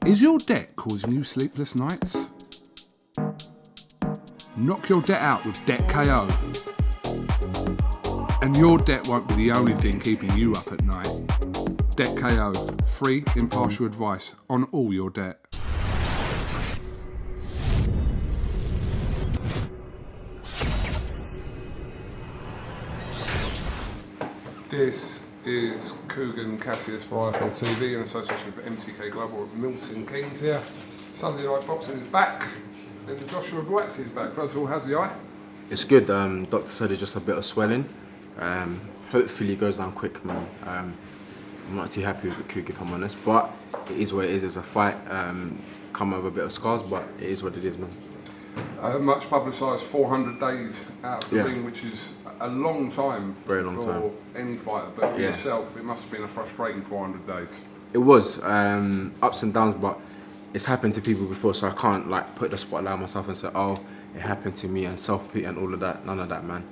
Is your debt causing you sleepless nights? Knock your debt out with Debt KO. And your debt won't be the only thing keeping you up at night. Debt KO, free, impartial advice on all your debt. This is KUGAN CASSIUS for IFL TV in association with MTK Global at Milton Keynes here. Sunday night boxing is back, and Joshua Buatsi is back. First of all, how's the eye? It's good. Doctor said it's just a bit of swelling. Hopefully it goes down quick, man. I'm not too happy with Kug, if I'm honest, but it is what it is. It's a fight. Come over a bit of scars, but it is what it is, man. Much publicised 400 days out of the ring, which is a long time for any fighter, but for yourself, it must have been a frustrating 400 days. It was ups and downs, but it's happened to people before, so I can't like put the spotlight on myself and say, oh, it happened to me and self-pity and all of that. None of that, man.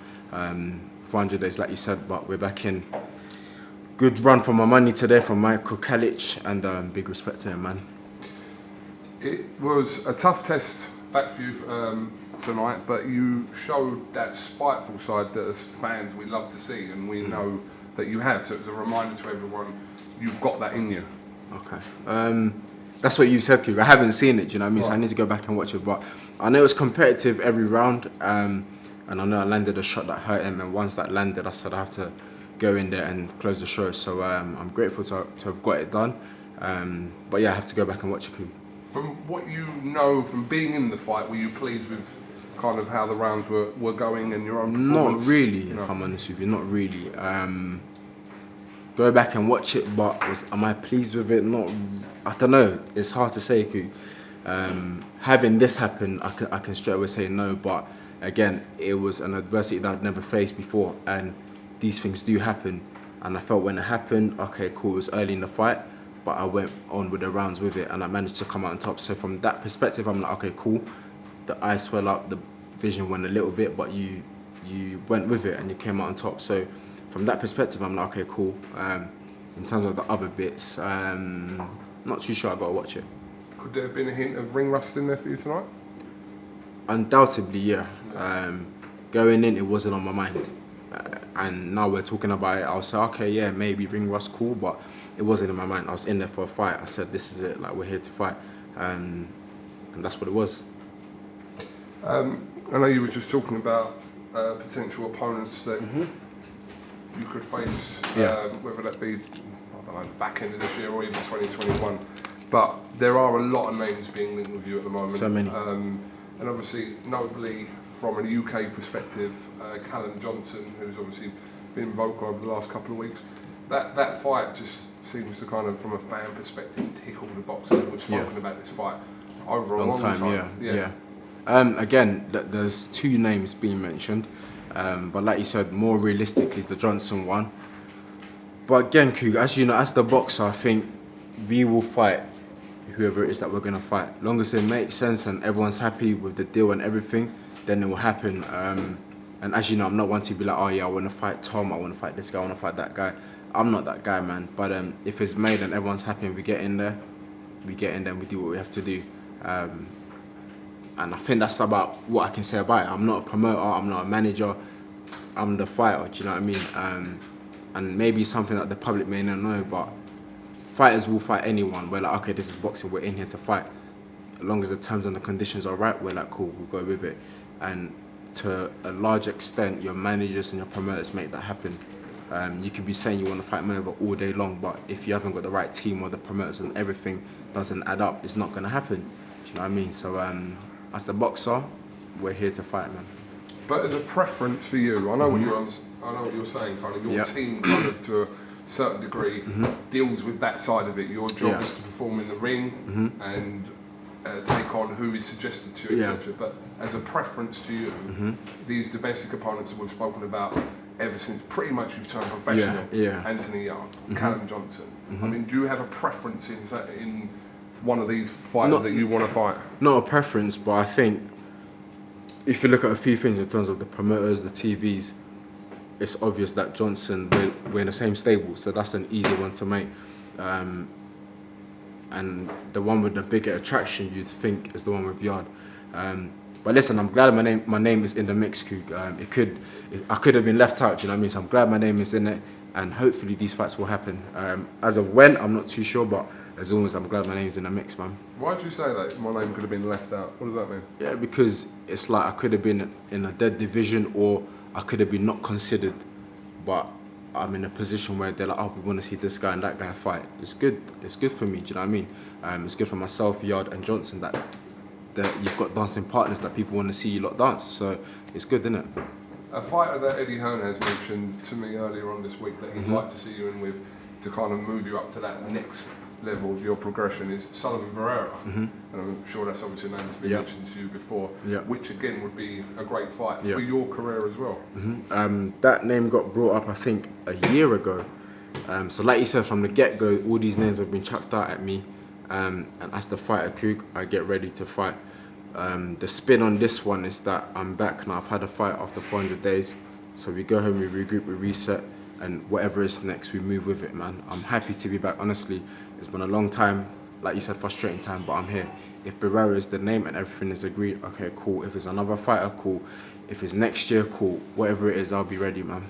400 days, like you said, but we're back in. Good run for my money today from Michael Calic, and big respect to him, man. It was a tough test back for you tonight, but you showed that spiteful side that as fans we love to see, and we know that you have. So it was a reminder to everyone, you've got that in you. Okay. That's what you said, Kug. I haven't seen it, do you know what I mean? Right. So I need to go back and watch it. But I know it was competitive every round, and I know I landed a shot that hurt him, and once that landed, I said I have to go in there and close the show. So I'm grateful to have got it done. But yeah, I have to go back and watch it, Kug. From what you know from being in the fight, were you pleased with kind of how the rounds were going and your own performance? Not really, if I'm honest with you, not really. Go back and watch it, but am I pleased with it? Not, I don't know, it's hard to say, Kug. Having this happen, I can straight away say no, but again, it was an adversity that I'd never faced before, and these things do happen, and I felt when it happened, okay, cool, it was early in the fight, but I went on with the rounds with it, and I managed to come out on top. So from that perspective, I'm like, okay, cool. The eyes swell up, the vision went a little bit, but you went with it and you came out on top. So from that perspective, I'm like, okay, cool. In terms of the other bits, not too sure. I gotta watch it. Could there have been a hint of ring rust in there for you tonight? Undoubtedly, yeah. Going in, it wasn't on my mind. And now we're talking about it, I'll say, okay, yeah, maybe ring rust, cool, but it wasn't in my mind. I was in there for a fight. I said, this is it, like, we're here to fight. And that's what it was. I know you were just talking about potential opponents that you could face, whether that be, I don't know, the back end of this year or even 2021. But there are a lot of names being linked with you at the moment. So many. And obviously, notably, from a UK perspective, Callum Johnson, who's obviously been vocal over the last couple of weeks, that fight just seems to kind of, from a fan perspective, tick all the boxes. We've spoken about this fight over a long time. Yeah. Again, there's two names being mentioned, but like you said, more realistically is the Johnson one. But again, Kug, as you know, as the boxer, I think we will fight whoever it is that we're going to fight. Long as it makes sense and everyone's happy with the deal and everything, then it will happen. And as you know, I'm not one to be like, oh yeah, I want to fight Tom, I want to fight this guy, I want to fight that guy. I'm not that guy, man. But if it's made and everyone's happy and we get in there, we do what we have to do. And I think that's about what I can say about it. I'm not a promoter, I'm not a manager, I'm the fighter, do you know what I mean? And maybe something that the public may not know, but fighters will fight anyone. We're like, okay, this is boxing, we're in here to fight. As long as the terms and the conditions are right, we're like, cool, we'll go with it. And to a large extent, your managers and your promoters make that happen. You could be saying you want to fight Mayweather all day long, but if you haven't got the right team or the promoters and everything doesn't add up, it's not going to happen. Do you know what I mean? So as the boxer, we're here to fight, man. But as a preference for you, I know what you're saying. Kind of your team, kind of to a certain degree, deals with that side of it. Your job is to perform in the ring and take on who is suggested to you, etc. But as a preference to you, these domestic opponents that we've spoken about ever since pretty much you've turned professional, Anthony Yarde, Callum Johnson. I mean, do you have a preference in one of these fighters that you want to fight? Not a preference, but I think if you look at a few things in terms of the promoters, the TVs, it's obvious that Johnson, we're in the same stable, so that's an easy one to make. and the one with the bigger attraction you'd think is the one with Yarde. But listen, I'm glad my name is in the mix, Coog. I could have been left out, do you know what I mean? So I'm glad my name is in it, and hopefully these fights will happen. As of when, I'm not too sure, but as always, I'm glad my name's in the mix, man. Why do you say that? My name could have been left out. What does that mean? Yeah, because it's like I could have been in a dead division, or I could have been not considered, but I'm in a position where they're like, oh, we want to see this guy and that guy fight. It's good. It's good for me, do you know what I mean? It's good for myself, Yarde and Johnson, that you've got dancing partners that people want to see you lot dance. So it's good, isn't it? A fighter that Eddie Hearn has mentioned to me earlier on this week that he'd like to see you in with to kind of move you up to that next level of your progression is Sullivan Barrera. And I'm sure that's obviously a name that's been mentioned to you before, which again would be a great fight for your career as well. That name got brought up, I think, a year ago. So like you said, from the get-go, all these names have been chucked out at me. And as the fighter Coog, I get ready to fight. The spin on this one is that I'm back now. I've had a fight after 400 days. So we go home, we regroup, we reset, and whatever is next, we move with it, man. I'm happy to be back, honestly. It's been a long time, like you said, frustrating time, but I'm here. If Barrera is the name and everything is agreed, okay, cool. If it's another fighter, cool. If it's next year, cool. Whatever it is, I'll be ready, man.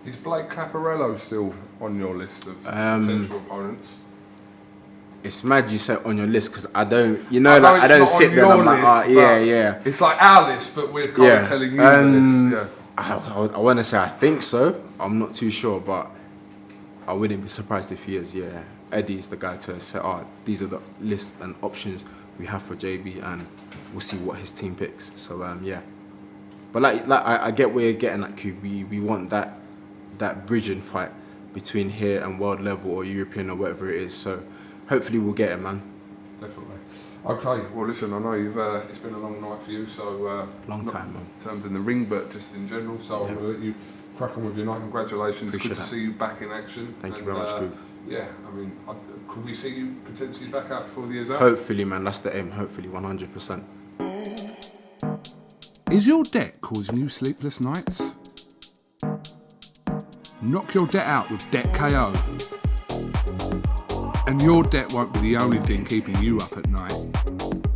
Is Blake Caparello still on your list of potential opponents? It's mad you say on your list, because I don't, you know, like I don't sit there and I'm like, yeah. It's like our list, but we're kind of telling you the list. I want to say I think so. I'm not too sure, but I wouldn't be surprised if he is, Eddie's the guy to say, these are the list and options we have for JB, and we'll see what his team picks. So, But like I get where you're getting at, Q. We want that bridging fight between here and world level or European or whatever it is. So hopefully we'll get it, man. Definitely. Okay, well listen, I know you've it's been a long night for you, so long time, man. In terms in the ring, but just in general. So I'm gonna let you crack on with your night. Congratulations. Appreciate Good to see you back in action. Thank you very much, Coog. Yeah, I mean, could we see you potentially back out before the year's out? Hopefully, man. That's the aim. Hopefully, 100%. Is your debt causing you sleepless nights? Knock your debt out with Debt KO. And your debt won't be the only thing keeping you up at night.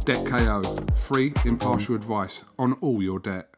Debt KO, free impartial advice on all your debt.